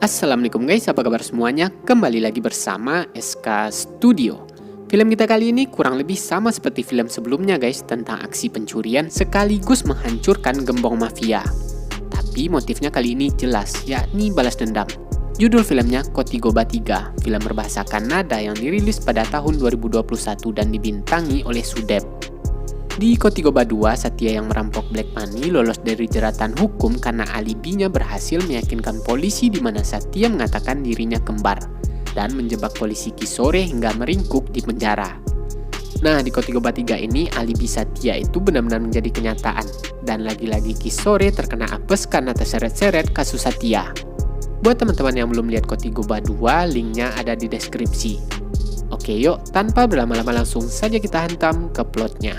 Assalamualaikum guys, apa kabar semuanya? Kembali lagi bersama SK Studio. Film kita kali ini kurang lebih sama seperti film sebelumnya guys, tentang aksi pencurian sekaligus menghancurkan gembong mafia. Tapi motifnya kali ini jelas, yakni balas dendam. Judul filmnya Kotigoba 3, film berbahasa Kanada yang dirilis pada tahun 2021 dan dibintangi oleh Sudep. Di Kotigoba 2, Satya yang merampok Black Money lolos dari jeratan hukum karena alibinya berhasil meyakinkan polisi di mana Satya mengatakan dirinya kembar dan menjebak polisi Kisore hingga meringkuk di penjara. Nah, di Kotigoba 3 ini alibi Satya itu benar-benar menjadi kenyataan dan lagi-lagi Kisore terkena apes karena terseret-seret kasus Satya. Buat teman-teman yang belum lihat Kotigoba 2, linknya ada di deskripsi. Oke yuk, tanpa berlama-lama langsung saja kita hantam ke plotnya.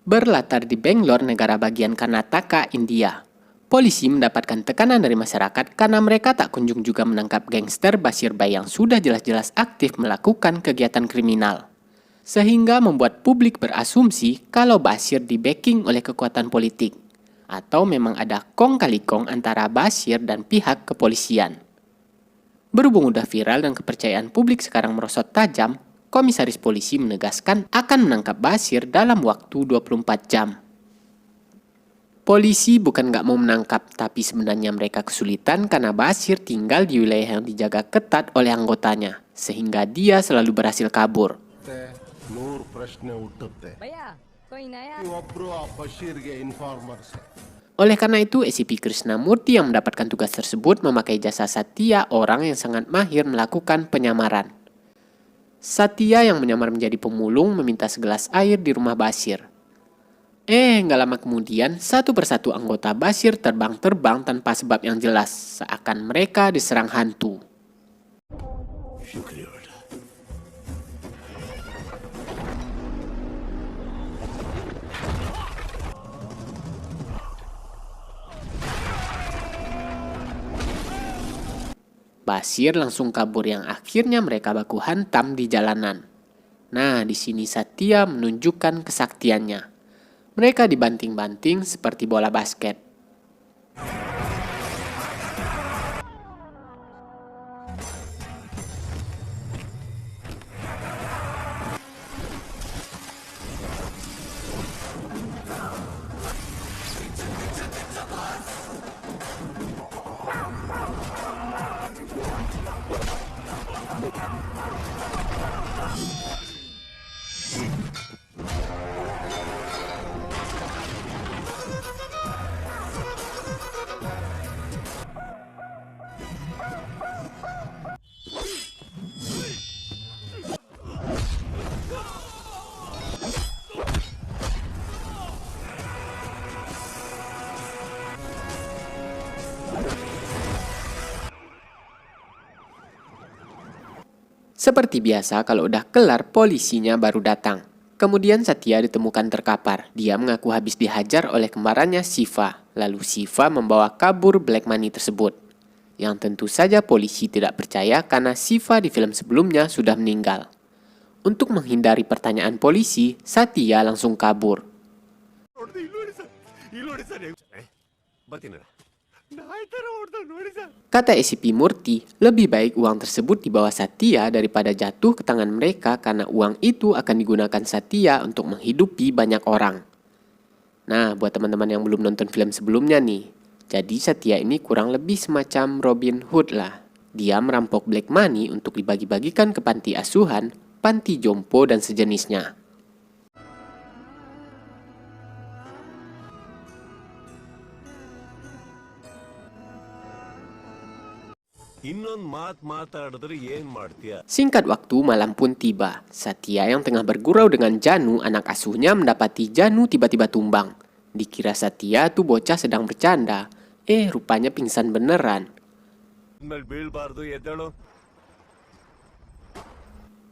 Berlatar di Bangalore, negara bagian Karnataka, India. Polisi mendapatkan tekanan dari masyarakat karena mereka tak kunjung juga menangkap gangster Bashir Bhai yang sudah jelas-jelas aktif melakukan kegiatan kriminal. Sehingga membuat publik berasumsi kalau Bashir di-backing oleh kekuatan politik. Atau memang ada kong kali kong antara Bashir dan pihak kepolisian. Berhubung udah viral dan kepercayaan publik sekarang merosot tajam, komisaris polisi menegaskan akan menangkap Bashir dalam waktu 24 jam. Polisi bukan nggak mau menangkap, tapi sebenarnya mereka kesulitan karena Bashir tinggal di wilayah yang dijaga ketat oleh anggotanya, sehingga dia selalu berhasil kabur. Oleh karena itu, SCP Krishnamurti yang mendapatkan tugas tersebut memakai jasa Satya, orang yang sangat mahir melakukan penyamaran. Satya yang menyamar menjadi pemulung meminta segelas air di rumah Bashir. Nggak lama kemudian, satu persatu anggota Bashir terbang-terbang tanpa sebab yang jelas, seakan mereka diserang hantu. Bashir langsung kabur yang akhirnya mereka baku hantam di jalanan. Nah, di sini Satya menunjukkan kesaktiannya. Mereka dibanting-banting seperti bola basket. Seperti biasa, kalau udah kelar, polisinya baru datang. Kemudian Satya ditemukan terkapar. Dia mengaku habis dihajar oleh kembarannya Shiva. Lalu Shiva membawa kabur Black Money tersebut. Yang tentu saja polisi tidak percaya karena Shiva di film sebelumnya sudah meninggal. Untuk menghindari pertanyaan polisi, Satya langsung kabur. Kata SCP Murti, lebih baik uang tersebut dibawa Satya daripada jatuh ke tangan mereka karena uang itu akan digunakan Satya untuk menghidupi banyak orang. Nah, buat teman-teman yang belum nonton film sebelumnya nih, jadi Satya ini kurang lebih semacam Robin Hood lah. Dia merampok Black Money untuk dibagi-bagikan ke panti asuhan, panti jompo, dan sejenisnya. Singkat waktu, malam pun tiba. Satya yang tengah bergurau dengan Janu, anak asuhnya, mendapati Janu tiba-tiba tumbang. Dikira Satya tuh bocah sedang bercanda. Rupanya pingsan beneran.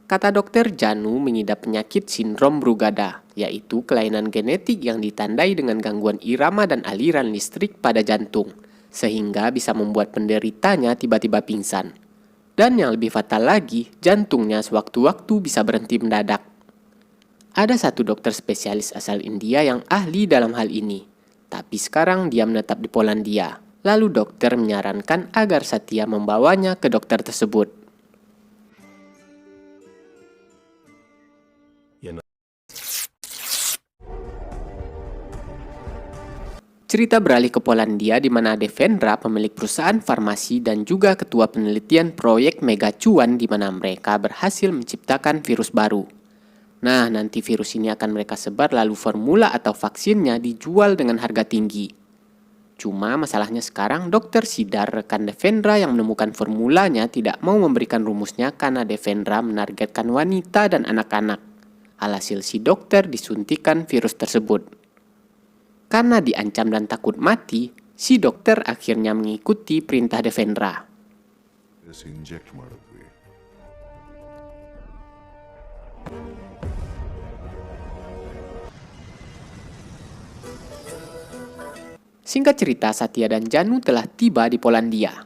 Kata dokter, Janu mengidap penyakit sindrom Brugada, yaitu kelainan genetik yang ditandai dengan gangguan irama dan aliran listrik pada jantung, sehingga bisa membuat penderitanya tiba-tiba pingsan. Dan yang lebih fatal lagi, jantungnya sewaktu-waktu bisa berhenti mendadak. Ada satu dokter spesialis asal India yang ahli dalam hal ini, tapi sekarang dia menetap di Polandia. Lalu dokter menyarankan agar Satya membawanya ke dokter tersebut. Cerita beralih ke Polandia di mana Devendra, pemilik perusahaan farmasi dan juga ketua penelitian proyek Mega Cuan di mana mereka berhasil menciptakan virus baru. Nah, nanti virus ini akan mereka sebar lalu formula atau vaksinnya dijual dengan harga tinggi. Cuma masalahnya sekarang Dr. Sidar, rekan Devendra yang menemukan formulanya, tidak mau memberikan rumusnya karena Devendra menargetkan wanita dan anak-anak. Alhasil si dokter disuntikan virus tersebut. Karena diancam dan takut mati, si dokter akhirnya mengikuti perintah Devendra. Singkat cerita, Satya dan Janu telah tiba di Polandia.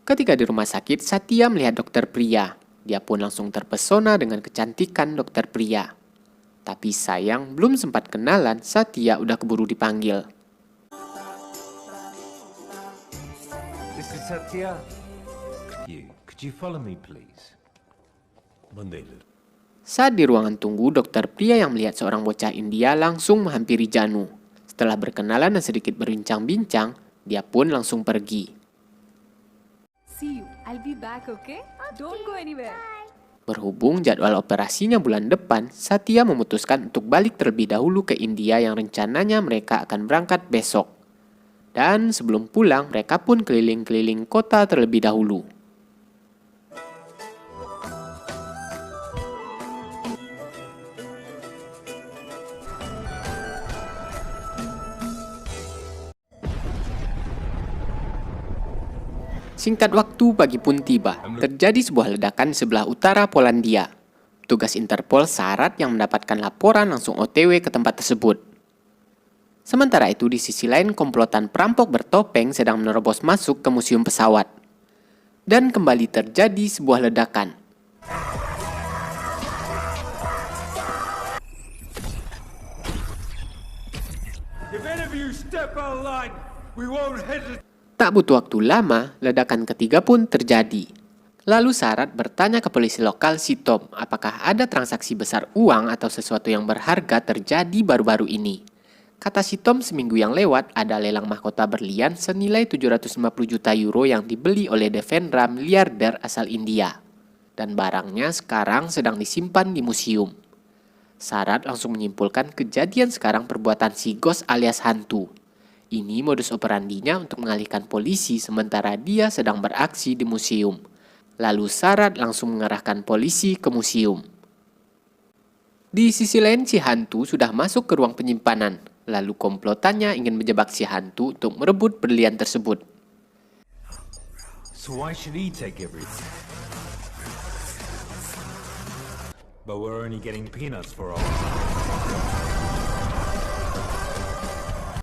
Ketika di rumah sakit, Satya melihat dokter pria. Dia pun langsung terpesona dengan kecantikan dokter pria. Tapi sayang, belum sempat kenalan, Satya udah keburu dipanggil. This is Satya. Could you follow me, please? Saat di ruangan tunggu, dokter pria yang melihat seorang bocah India langsung menghampiri Janu. Setelah berkenalan dan sedikit berbincang-bincang, dia pun langsung pergi. See you. I'll be back, okay? Don't go anywhere. Berhubung jadwal operasinya bulan depan, Satya memutuskan untuk balik terlebih dahulu ke India yang rencananya mereka akan berangkat besok. Dan sebelum pulang, mereka pun keliling-keliling kota terlebih dahulu. Singkat waktu, pagi pun tiba. Terjadi sebuah ledakan di sebelah utara Polandia. Tugas Interpol Sarat yang mendapatkan laporan langsung OTW ke tempat tersebut. Sementara itu, di sisi lain, komplotan perampok bertopeng sedang menerobos masuk ke museum pesawat. Dan kembali terjadi sebuah ledakan. Tak butuh waktu lama, ledakan ketiga pun terjadi. Lalu Sarat bertanya ke polisi lokal si Tom, apakah ada transaksi besar uang atau sesuatu yang berharga terjadi baru-baru ini. Kata si Tom, seminggu yang lewat ada lelang mahkota berlian senilai 750 juta euro yang dibeli oleh Devendra, miliarder asal India. Dan barangnya sekarang sedang disimpan di museum. Sarat langsung menyimpulkan kejadian sekarang perbuatan si Ghost alias hantu. Ini modus operandinya untuk mengalihkan polisi sementara dia sedang beraksi di museum. Lalu Sarat langsung mengarahkan polisi ke museum. Di sisi lain, si hantu sudah masuk ke ruang penyimpanan. Lalu komplotannya ingin menjebak si hantu untuk merebut berlian tersebut. So why should he take everything? But we're only getting peanuts for all.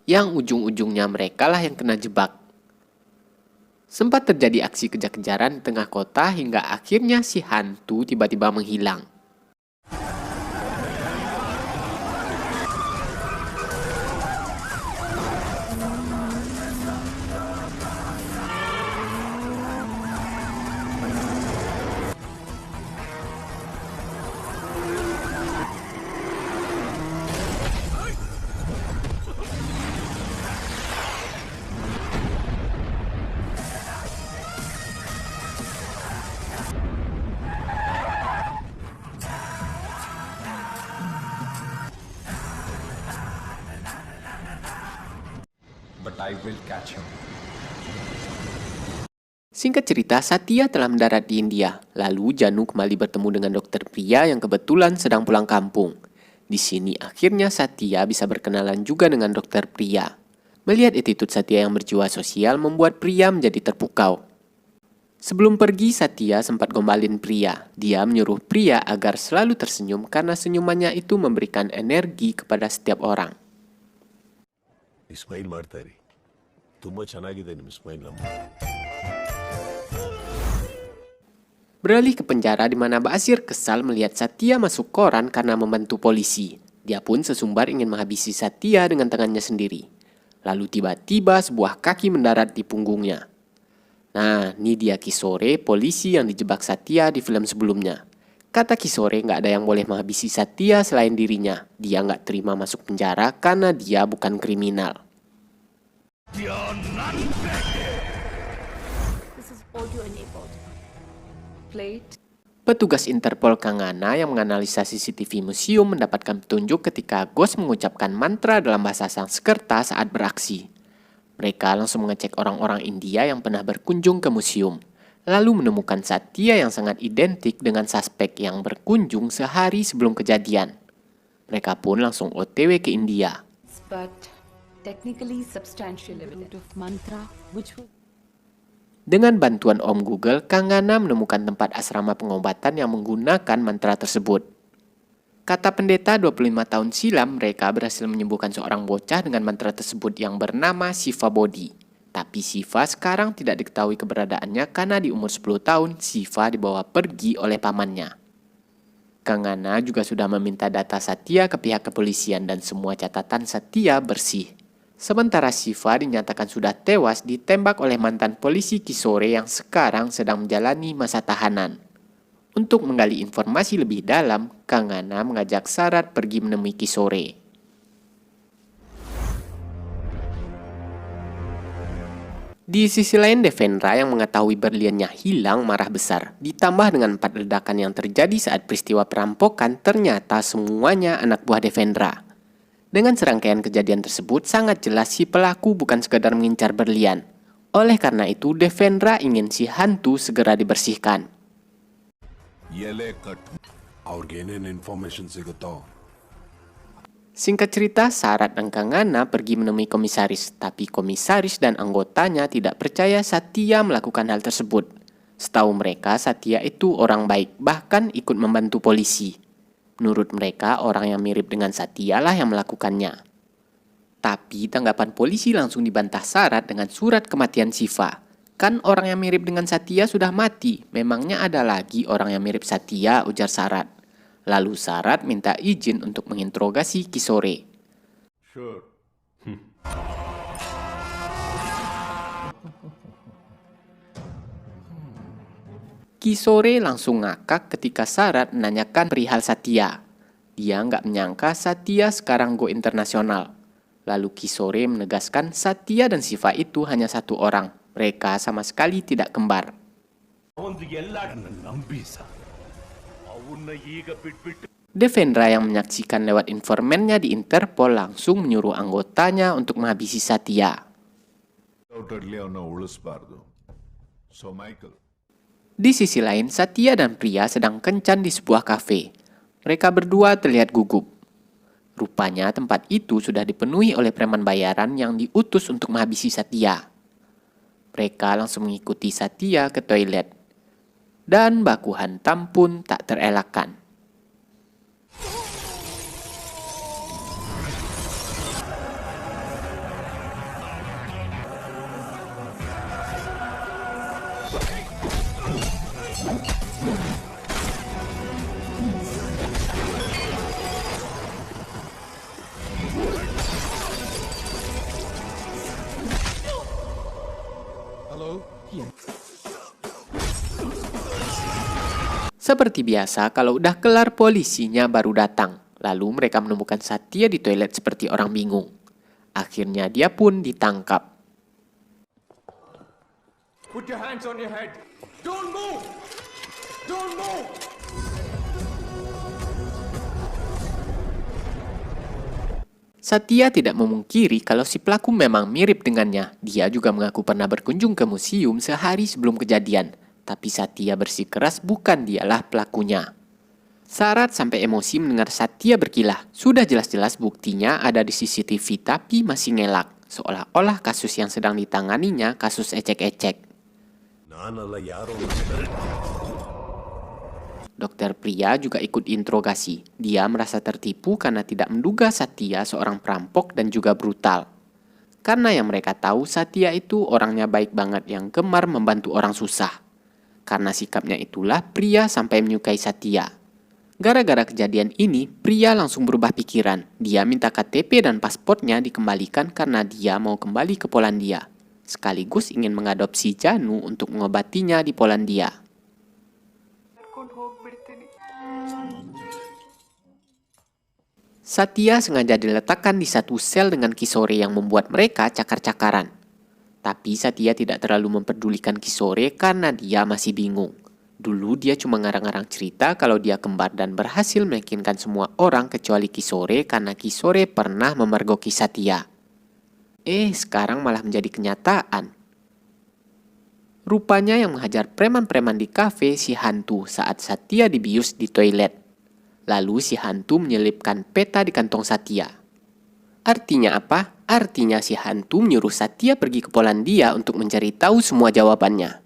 Yang ujung-ujungnya mereka lah yang kena jebak. Sempat terjadi aksi kejar-kejaran di tengah kota hingga akhirnya si hantu tiba-tiba menghilang. But I will catch him. Singkat cerita, Satya telah mendarat di India. Lalu Janu kembali bertemu dengan dokter pria yang kebetulan sedang pulang kampung. Di sini akhirnya Satya bisa berkenalan juga dengan dokter pria. Melihat attitude Satya yang berjiwa sosial membuat pria menjadi terpukau. Sebelum pergi, Satya sempat gombalin pria. Dia menyuruh pria agar selalu tersenyum karena senyumannya itu memberikan energi kepada setiap orang. Smile ಮಾಡ್ತಾರೆ ತುಂಬ ಚೆನ್ನಾಗಿದೆ ನಿಮ್ಮ ಸ್ಮೈಲ್ ನಮ್ಮ Beralih ke penjara di mana Basir kesal melihat Satya masuk koran karena membantu polisi. Dia pun sesumbar ingin menghabisi Satya dengan tangannya sendiri. Lalu tiba-tiba sebuah kaki mendarat di punggungnya. Nah, ini dia Kisore, polisi yang dijebak Satya di film sebelumnya. Kata Kisore nggak ada yang boleh menghabisi Satya selain dirinya. Dia nggak terima masuk penjara karena dia bukan kriminal. This is audio enabled. Plate. Petugas Interpol Kangana yang menganalisa CCTV museum mendapatkan petunjuk ketika Ghost mengucapkan mantra dalam bahasa Sanskerta saat beraksi. Mereka langsung mengecek orang-orang India yang pernah berkunjung ke museum, lalu menemukan Satya yang sangat identik dengan suspek yang berkunjung sehari sebelum kejadian. Mereka pun langsung OTW ke India. But technically substantial evidence of mantra which was Dengan bantuan Om Google, Kangana menemukan tempat asrama pengobatan yang menggunakan mantra tersebut. Kata pendeta 25 tahun silam, mereka berhasil menyembuhkan seorang bocah dengan mantra tersebut yang bernama Shiva Bodhi. Tapi Shiva sekarang tidak diketahui keberadaannya karena di umur 10 tahun, Shiva dibawa pergi oleh pamannya. Kangana juga sudah meminta data Satya ke pihak kepolisian dan semua catatan Satya bersih. Sementara Shiva dinyatakan sudah tewas ditembak oleh mantan polisi Kisore yang sekarang sedang menjalani masa tahanan. Untuk menggali informasi lebih dalam, Kangana mengajak Sarat pergi menemui Kisore. Di sisi lain, Devendra yang mengetahui berliannya hilang marah besar. Ditambah dengan 4 ledakan yang terjadi saat peristiwa perampokan, ternyata semuanya anak buah Devendra. Dengan serangkaian kejadian tersebut, sangat jelas si pelaku bukan sekadar mengincar berlian. Oleh karena itu, Devendra ingin si hantu segera dibersihkan. Singkat cerita, Sarat dan Kangana pergi menemui komisaris, tapi komisaris dan anggotanya tidak percaya Satya melakukan hal tersebut. Setahu mereka, Satya itu orang baik, bahkan ikut membantu polisi. Menurut mereka, orang yang mirip dengan Satya lah yang melakukannya. Tapi tanggapan polisi langsung dibantah Sarat dengan surat kematian Shiva. Kan orang yang mirip dengan Satya sudah mati, memangnya ada lagi orang yang mirip Satya, ujar Sarat. Lalu Sarat minta izin untuk menginterogasi Kisore. Sure. Kisore langsung ngakak ketika Sarat menanyakan perihal Satya. Dia nggak menyangka Satya sekarang go internasional. Lalu Kisore menegaskan Satya dan Shiva itu hanya satu orang. Mereka sama sekali tidak kembar. Devendra yang menyaksikan lewat informannya di Interpol langsung menyuruh anggotanya untuk menghabisi Satya. Di sisi lain, Satya dan Priya sedang kencan di sebuah kafe. Mereka berdua terlihat gugup. Rupanya tempat itu sudah dipenuhi oleh preman bayaran yang diutus untuk menghabisi Satya. Mereka langsung mengikuti Satya ke toilet. Dan baku hantam pun tak terelakkan. Seperti biasa, kalau udah kelar polisinya baru datang. Lalu mereka menemukan Satya di toilet seperti orang bingung. Akhirnya dia pun ditangkap. Put your hands on your head. Don't move! Don't move! Satya tidak memungkiri kalau si pelaku memang mirip dengannya. Dia juga mengaku pernah berkunjung ke museum sehari sebelum kejadian. Tapi Satya bersikeras bukan dialah pelakunya. Sarat sampai emosi mendengar Satya berkilah. Sudah jelas-jelas buktinya ada di CCTV tapi masih ngelak. Seolah-olah kasus yang sedang ditanganinya kasus ecek-ecek. Dokter Priya juga ikut interogasi. Dia merasa tertipu karena tidak menduga Satya seorang perampok dan juga brutal. Karena yang mereka tahu Satya itu orangnya baik banget yang gemar membantu orang susah. Karena sikapnya itulah pria sampai menyukai Satya. Gara-gara kejadian ini, pria langsung berubah pikiran. Dia minta KTP dan paspornya dikembalikan karena dia mau kembali ke Polandia. Sekaligus ingin mengadopsi Janu untuk mengobatinya di Polandia. Satya sengaja diletakkan di satu sel dengan Kisore yang membuat mereka cakar-cakaran. Tapi Satya tidak terlalu memperdulikan Kisore karena dia masih bingung. Dulu dia cuma ngarang-ngarang cerita kalau dia kembar dan berhasil meyakinkan semua orang kecuali Kisore karena Kisore pernah memergoki Satya. Sekarang malah menjadi kenyataan. Rupanya yang menghajar preman-preman di kafe si hantu saat Satya dibius di toilet. Lalu si hantu menyelipkan peta di kantong Satya. Artinya apa? Artinya si hantu menyuruh Satya pergi ke Polandia untuk mencari tahu semua jawabannya.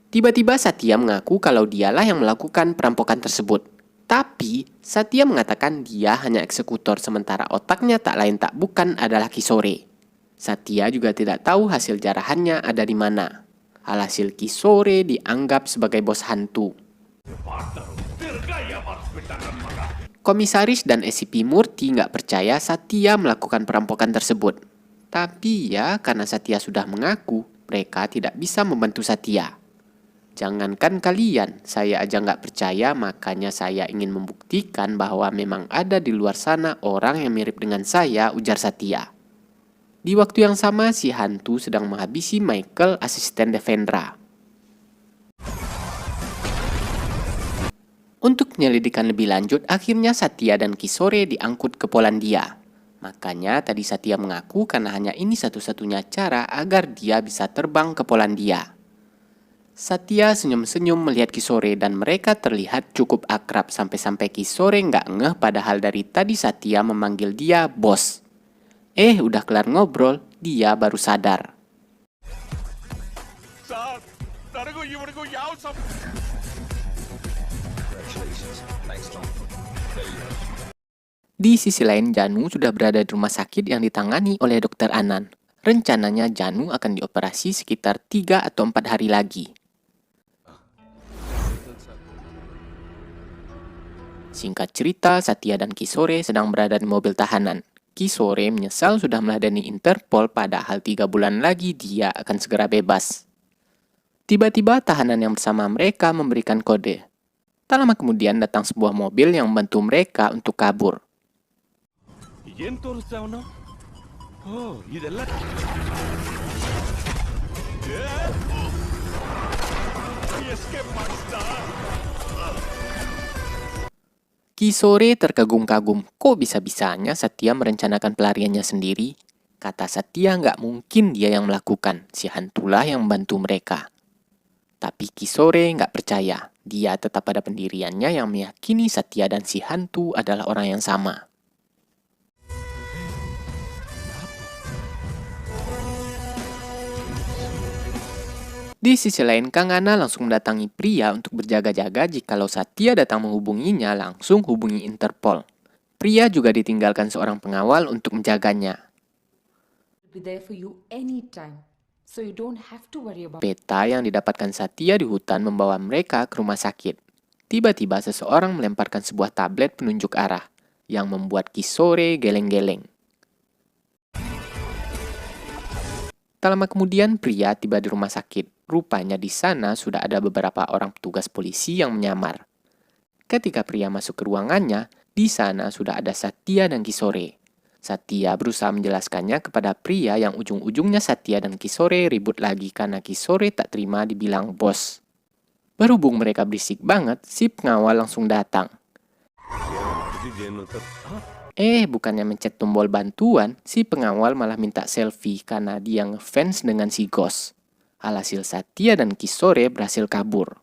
Tiba-tiba Satya mengaku kalau dialah yang melakukan perampokan tersebut. Tapi Satya mengatakan dia hanya eksekutor sementara otaknya tak lain tak bukan adalah Kisore. Satya juga tidak tahu hasil jarahannya ada di mana. Alhasil Kisore dianggap sebagai bos hantu. Komisaris dan SCP Murti nggak percaya Satya melakukan perampokan tersebut. Tapi ya karena Satya sudah mengaku, mereka tidak bisa membantu Satya. Jangankan kalian, saya aja nggak percaya, makanya saya ingin membuktikan bahwa memang ada di luar sana orang yang mirip dengan saya, ujar Satya. Di waktu yang sama, si hantu sedang menghabisi Michael, asisten Devendra. Untuk penyelidikan lebih lanjut, akhirnya Satya dan Kisore diangkut ke Polandia. Makanya tadi Satya mengaku karena hanya ini satu-satunya cara agar dia bisa terbang ke Polandia. Satya senyum-senyum melihat Kisore dan mereka terlihat cukup akrab sampai-sampai Kisore nggak ngeh padahal dari tadi Satya memanggil dia bos. Udah kelar ngobrol, dia baru sadar. Di sisi lain, Janu sudah berada di rumah sakit yang ditangani oleh Dr. Anan. Rencananya Janu akan dioperasi sekitar 3 atau 4 hari lagi. Singkat cerita, Satya dan Kisore sedang berada di mobil tahanan. Kisore menyesal sudah meladeni Interpol padahal 3 bulan lagi dia akan segera bebas. Tiba-tiba tahanan yang bersama mereka memberikan kode. Tak lama kemudian datang sebuah mobil yang membantu mereka untuk kabur. Kisore terkagum-kagum, kok bisa-bisanya Satya merencanakan pelariannya sendiri? Kata Satya nggak mungkin dia yang melakukan, si hantulah yang membantu mereka. Tapi Kisore nggak percaya, dia tetap pada pendiriannya yang meyakini Satya dan si hantu adalah orang yang sama. Di sisi lain, Kang Ana langsung mendatangi pria untuk berjaga-jaga jikalau Satya datang menghubunginya langsung hubungi Interpol. Pria juga ditinggalkan seorang pengawal untuk menjaganya. Peta yang didapatkan Satya di hutan membawa mereka ke rumah sakit. Tiba-tiba seseorang melemparkan sebuah tablet penunjuk arah yang membuat Kisore geleng-geleng. Tak lama kemudian pria tiba di rumah sakit. Rupanya di sana sudah ada beberapa orang petugas polisi yang menyamar. Ketika pria masuk ke ruangannya, di sana sudah ada Satya dan Kisore. Satya berusaha menjelaskannya kepada pria yang ujung-ujungnya Satya dan Kisore ribut lagi karena Kisore tak terima dibilang bos. Berhubung mereka berisik banget, si pengawal langsung datang. Bukannya mencet tombol bantuan, si pengawal malah minta selfie karena dia ngefans dengan si Ghost. Alhasil Satya dan Kisore berhasil kabur.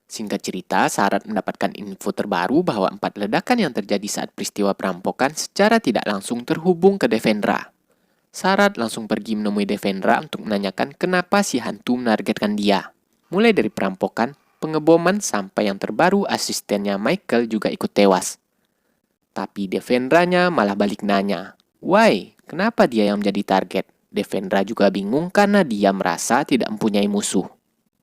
Singkat cerita, Sarat mendapatkan info terbaru bahwa 4 ledakan yang terjadi saat peristiwa perampokan secara tidak langsung terhubung ke Devendra. Sarat langsung pergi menemui Devendra untuk menanyakan kenapa si hantu menargetkan dia. Mulai dari perampokan, pengeboman, sampai yang terbaru asistennya Michael juga ikut tewas. Tapi Devendranya malah balik nanya, "Why? Kenapa dia yang menjadi target?" Devendra juga bingung karena dia merasa tidak mempunyai musuh.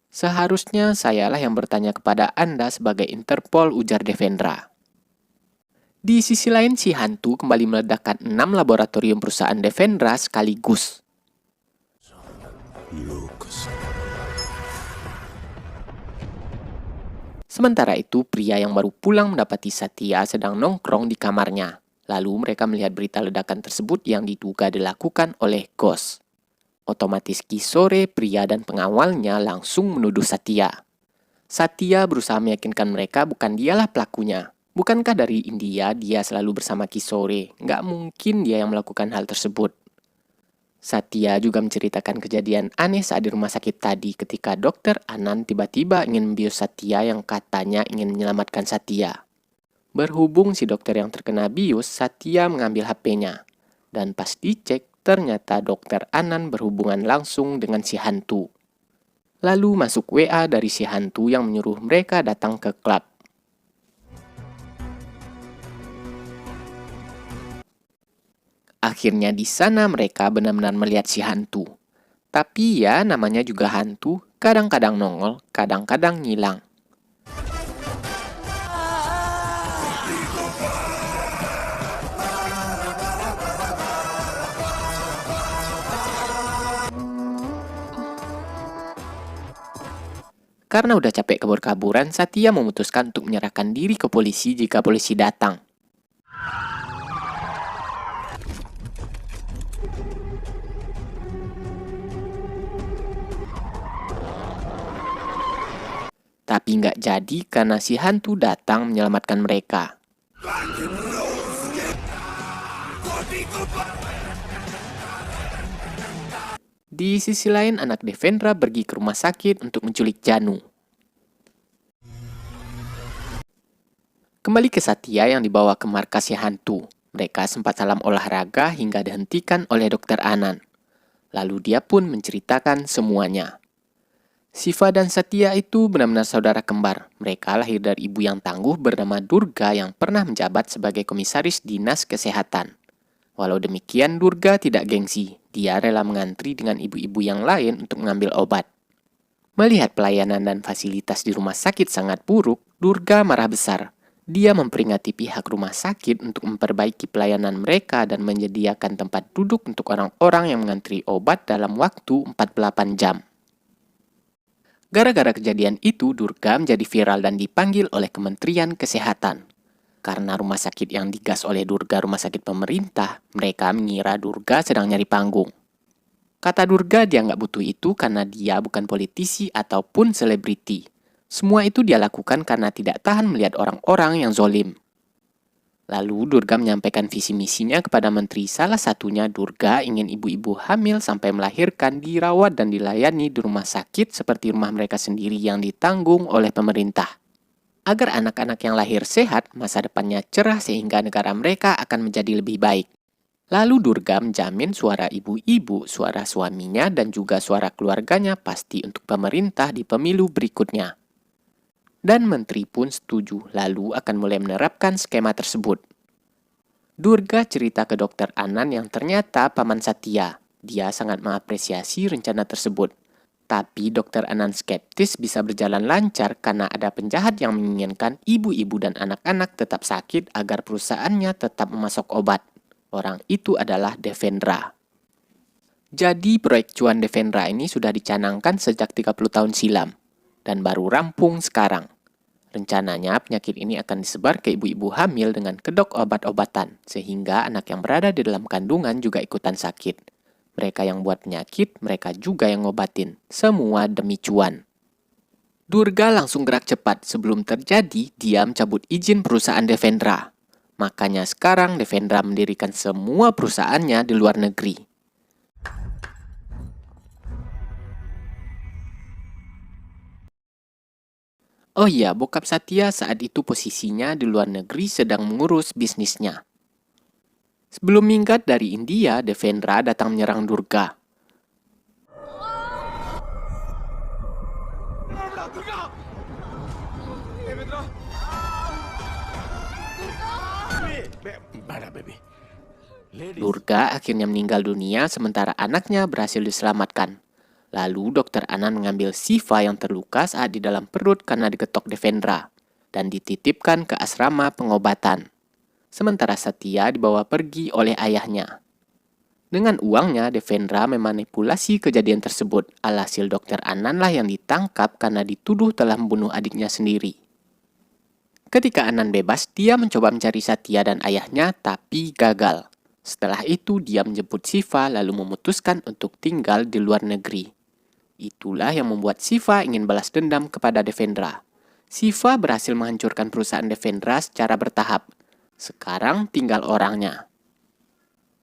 "Seharusnya sayalah yang bertanya kepada Anda sebagai Interpol," ujar Devendra. Di sisi lain, si hantu kembali meledakkan 6 laboratorium perusahaan Devendra sekaligus. Sementara itu, pria yang baru pulang mendapati Satya sedang nongkrong di kamarnya. Lalu mereka melihat berita ledakan tersebut yang diduga dilakukan oleh Ghost. Otomatis Kisore, pria dan pengawalnya langsung menuduh Satya. Satya berusaha meyakinkan mereka bukan dialah pelakunya. Bukankah dari India dia selalu bersama Kisore? Nggak mungkin dia yang melakukan hal tersebut. Satya juga menceritakan kejadian aneh saat di rumah sakit tadi ketika Dokter Anand tiba-tiba ingin membius Satya yang katanya ingin menyelamatkan Satya. Berhubung si dokter yang terkena bius, Satya mengambil HP-nya. Dan pas dicek, ternyata Dokter Anand berhubungan langsung dengan si hantu. Lalu masuk WA dari si hantu yang menyuruh mereka datang ke klub. Akhirnya di sana mereka benar-benar melihat si hantu. Tapi ya namanya juga hantu, kadang-kadang nongol, kadang-kadang ngilang. Karena udah capek kabur-kaburan, Satya memutuskan untuk menyerahkan diri ke polisi jika polisi datang. Tapi nggak jadi karena si hantu datang menyelamatkan mereka. Di sisi lain, anak Devendra pergi ke rumah sakit untuk menculik Janu. Kembali ke Satya yang dibawa ke markas si hantu. Mereka sempat salam olahraga hingga dihentikan oleh Dokter Anand. Lalu dia pun menceritakan semuanya. Siva dan Satya itu benar-benar saudara kembar. Mereka lahir dari ibu yang tangguh bernama Durga yang pernah menjabat sebagai komisaris dinas kesehatan. Walau demikian, Durga tidak gengsi. Dia rela mengantri dengan ibu-ibu yang lain untuk mengambil obat. Melihat pelayanan dan fasilitas di rumah sakit sangat buruk, Durga marah besar. Dia memperingati pihak rumah sakit untuk memperbaiki pelayanan mereka dan menyediakan tempat duduk untuk orang-orang yang mengantri obat dalam waktu 48 jam. Gara-gara kejadian itu, Durga menjadi viral dan dipanggil oleh Kementerian Kesehatan. Karena rumah sakit yang digas oleh Durga rumah sakit pemerintah, mereka mengira Durga sedang nyari panggung. Kata Durga dia nggak butuh itu karena dia bukan politisi ataupun selebriti. Semua itu dia lakukan karena tidak tahan melihat orang-orang yang zolim. Lalu Durga menyampaikan visi misinya kepada menteri, salah satunya Durga ingin ibu-ibu hamil sampai melahirkan dirawat dan dilayani di rumah sakit seperti rumah mereka sendiri yang ditanggung oleh pemerintah. Agar anak-anak yang lahir sehat, masa depannya cerah sehingga negara mereka akan menjadi lebih baik. Lalu Durga menjamin suara ibu-ibu, suara suaminya, dan juga suara keluarganya pasti untuk pemerintah di pemilu berikutnya. Dan menteri pun setuju, lalu akan mulai menerapkan skema tersebut. Durga cerita ke Dokter Anand yang ternyata paman Satya. Dia sangat mengapresiasi rencana tersebut. Tapi Dokter Anand skeptis bisa berjalan lancar karena ada penjahat yang menginginkan ibu-ibu dan anak-anak tetap sakit agar perusahaannya tetap memasok obat. Orang itu adalah Devendra. Jadi proyek cuan Devendra ini sudah dicanangkan sejak 30 tahun silam dan baru rampung sekarang. Rencananya penyakit ini akan disebar ke ibu-ibu hamil dengan kedok obat-obatan sehingga anak yang berada di dalam kandungan juga ikutan sakit. Mereka yang buat penyakit, mereka juga yang ngobatin. Semua demi cuan. Durga langsung gerak cepat. Sebelum terjadi, dia mencabut izin perusahaan Devendra. Makanya sekarang Devendra mendirikan semua perusahaannya di luar negeri. Oh iya, bokap Satya saat itu posisinya di luar negeri sedang mengurus bisnisnya. Sebelum minggat dari India, Devendra datang menyerang Durga. Durga akhirnya meninggal dunia sementara anaknya berhasil diselamatkan. Lalu Dr. Anand mengambil Shiva yang terluka saat di dalam perut karena diketok Devendra dan dititipkan ke asrama pengobatan. Sementara Satya dibawa pergi oleh ayahnya. Dengan uangnya, Devendra memanipulasi kejadian tersebut. Alhasil Dr. Anand lah yang ditangkap karena dituduh telah membunuh adiknya sendiri. Ketika Anand bebas, dia mencoba mencari Satya dan ayahnya tapi gagal. Setelah itu, dia menjemput Shiva lalu memutuskan untuk tinggal di luar negeri. Itulah yang membuat Shiva ingin balas dendam kepada Devendra. Shiva berhasil menghancurkan perusahaan Devendra secara bertahap. Sekarang tinggal orangnya.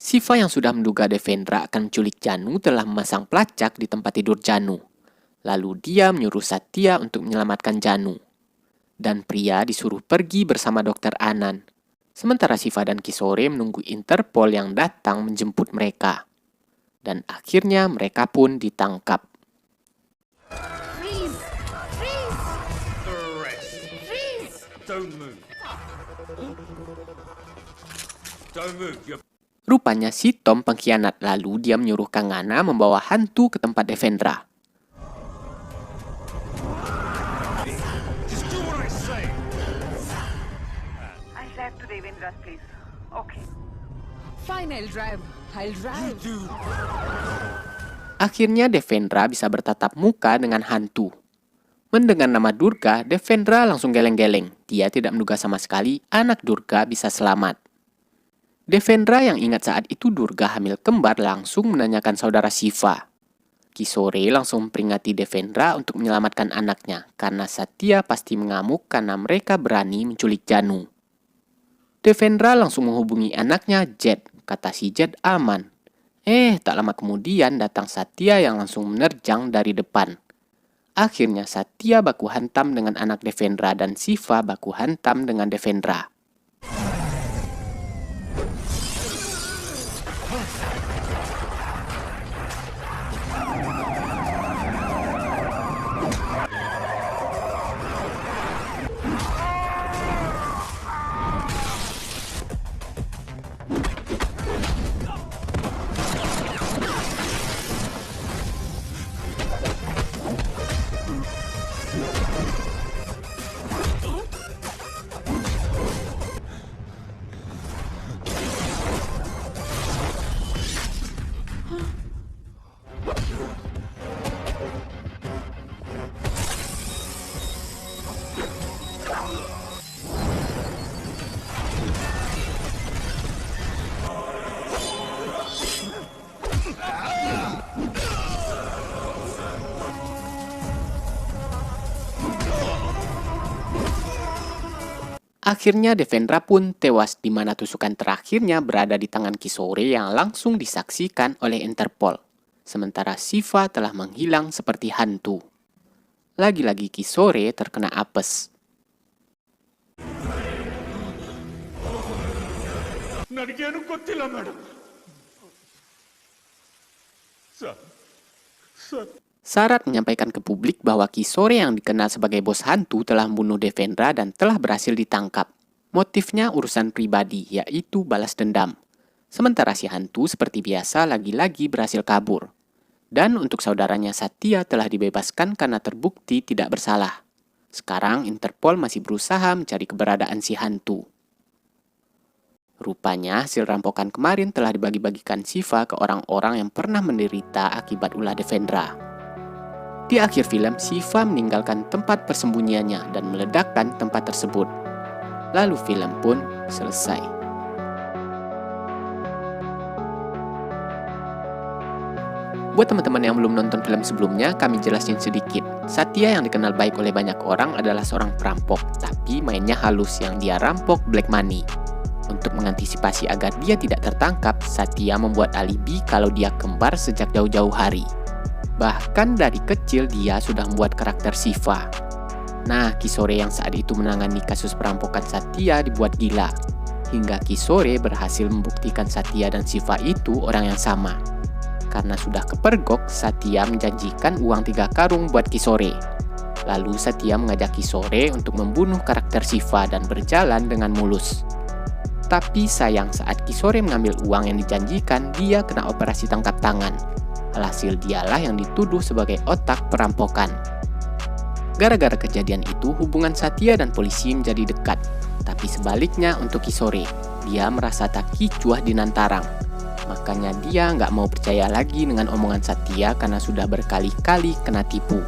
Shiva yang sudah menduga Devendra akan menculik Janu telah memasang pelacak di tempat tidur Janu. Lalu dia menyuruh Satya untuk menyelamatkan Janu. Dan pria disuruh pergi bersama Dr. Anand. Sementara Shiva dan Kishore menunggu Interpol yang datang menjemput mereka. Dan akhirnya mereka pun ditangkap. Freeze! Freeze! Arrest. Freeze! Don't move. Don't move. You're Rupanya si Tom pengkhianat, lalu dia menyuruh Kangana membawa hantu ke tempat Devendra. just do what I say. I said to Devendra's place. Okay. Fine, I'll drive. I'll drive. Akhirnya Devendra bisa bertatap muka dengan hantu. Mendengar nama Durga, Devendra langsung geleng-geleng. Dia tidak menduga sama sekali anak Durga bisa selamat. Devendra yang ingat saat itu Durga hamil kembar langsung menanyakan saudara Shiva. Kishore langsung memperingati Devendra untuk menyelamatkan anaknya karena Satya pasti mengamuk karena mereka berani menculik Janu. Devendra langsung menghubungi anaknya Jet, kata si Jet aman. Tak lama kemudian datang Satya yang langsung menerjang dari depan. Akhirnya Satya baku hantam dengan anak Devendra dan Shiva baku hantam dengan Devendra. Akhirnya Devendra pun tewas di mana tusukan terakhirnya berada di tangan Kishore yang langsung disaksikan oleh Interpol. Sementara Shiva telah menghilang seperti hantu. Lagi-lagi Kishore terkena apes. ನನಗೇನು ಗೊತ್ತಿಲ್ಲ madam sir Sarat menyampaikan ke publik bahwa Kishore yang dikenal sebagai bos hantu telah membunuh Devendra dan telah berhasil ditangkap. Motifnya urusan pribadi, yaitu balas dendam. Sementara si hantu seperti biasa lagi-lagi berhasil kabur. Dan untuk saudaranya Satya telah dibebaskan karena terbukti tidak bersalah. Sekarang Interpol masih berusaha mencari keberadaan si hantu. Rupanya hasil rampokan kemarin telah dibagi-bagikan Shiva ke orang-orang yang pernah menderita akibat ulah Devendra. Di akhir film, Shiva meninggalkan tempat persembunyiannya dan meledakkan tempat tersebut. Lalu film pun selesai. Buat teman-teman yang belum nonton film sebelumnya, kami jelasin sedikit. Satya yang dikenal baik oleh banyak orang adalah seorang perampok, tapi mainnya halus yang dia rampok black money. Untuk mengantisipasi agar dia tidak tertangkap, Satya membuat alibi kalau dia kembar sejak jauh-jauh hari. Bahkan dari kecil dia sudah membuat karakter Shiva. Nah, Kishore yang saat itu menangani kasus perampokan Satya dibuat gila. Hingga Kishore berhasil membuktikan Satya dan Shiva itu orang yang sama. Karena sudah kepergok, Satya menjanjikan uang 3 karung buat Kishore. Lalu Satya mengajak Kishore untuk membunuh karakter Shiva dan berjalan dengan mulus. Tapi sayang saat Kisore mengambil uang yang dijanjikan, dia kena operasi tangkap tangan. Alhasil dialah yang dituduh sebagai otak perampokan. Gara-gara kejadian itu, hubungan Satya dan polisi menjadi dekat. Tapi sebaliknya untuk Kisore, dia merasa tak kicuah di Nantarang. Makanya dia nggak mau percaya lagi dengan omongan Satya karena sudah berkali-kali kena tipu.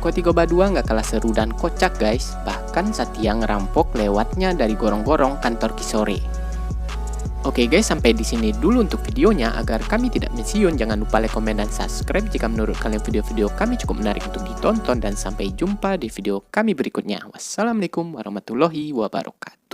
Kotigo Badua nggak kalah seru dan kocak guys, bahkan Satya ngerampok lewatnya dari gorong-gorong kantor Kisore. Oke guys, sampai di sini dulu untuk videonya. Agar kami tidak mensiun, jangan lupa like, komen, dan subscribe jika menurut kalian video-video kami cukup menarik untuk ditonton. Dan sampai jumpa di video kami berikutnya. Wassalamualaikum warahmatullahi wabarakatuh.